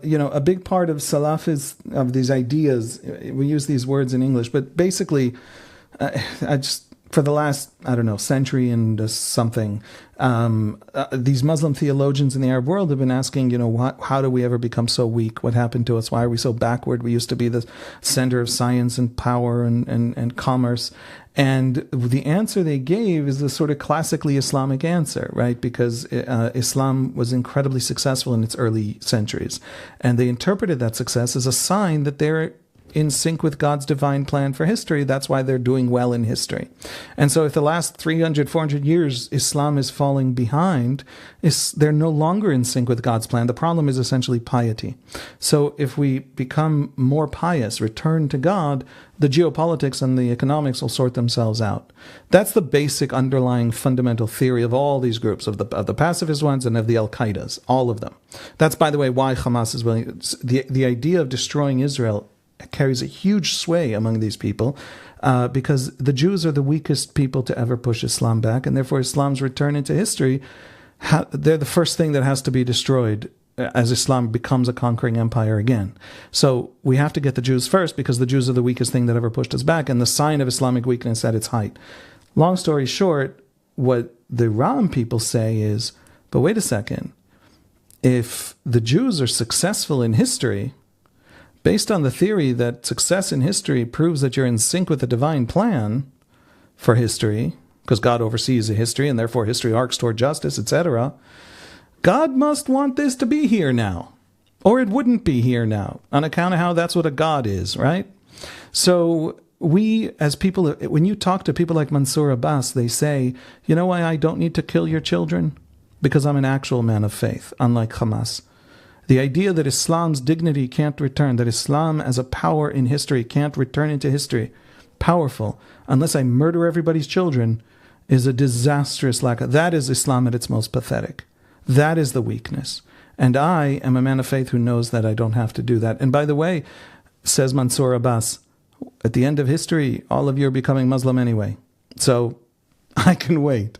a big part of Salafis, of these ideas, we use these words in English, but basically, for the last, century and something, these Muslim theologians in the Arab world have been asking, how do we ever become so weak? What happened to us? Why are we so backward? We used to be the center of science and power and commerce. And the answer they gave is the sort of classically Islamic answer, right? Because Islam was incredibly successful in its early centuries. And they interpreted that success as a sign that they're in sync with God's divine plan for history. That's why they're doing well in history. And so if the last 300, 400 years Islam is falling behind, they're no longer in sync with God's plan. The problem is essentially piety. So if we become more pious, return to God, the geopolitics and the economics will sort themselves out. That's the basic underlying fundamental theory of all these groups, of the pacifist ones and of the Al-Qaedas, all of them. That's, by the way, why Hamas is willing. The idea of destroying Israel carries a huge sway among these people because the Jews are the weakest people to ever push Islam back, and therefore Islam's return into history, they're the first thing that has to be destroyed as Islam becomes a conquering empire again. So we have to get the Jews first because the Jews are the weakest thing that ever pushed us back and the sign of Islamic weakness at its height. Long story short, what the Ram people say is, but wait a second, if the Jews are successful in history, based on the theory that success in history proves that you're in sync with the divine plan for history, because God oversees the history and therefore history arcs toward justice, etc., God must want this to be here now, or it wouldn't be here now, on account of how that's what a God is, right? So we, as people, when you talk to people like Monsour Abbas, they say, you know why I don't need to kill your children? Because I'm an actual man of faith, unlike Hamas. The idea that Islam's dignity can't return, that Islam as a power in history can't return into history, powerful, unless I murder everybody's children, is a disastrous lack of... That is Islam at its most pathetic. That is the weakness. And I am a man of faith who knows that I don't have to do that. And by the way, says Monsour Abbas, at the end of history, all of you are becoming Muslim anyway. So I can wait.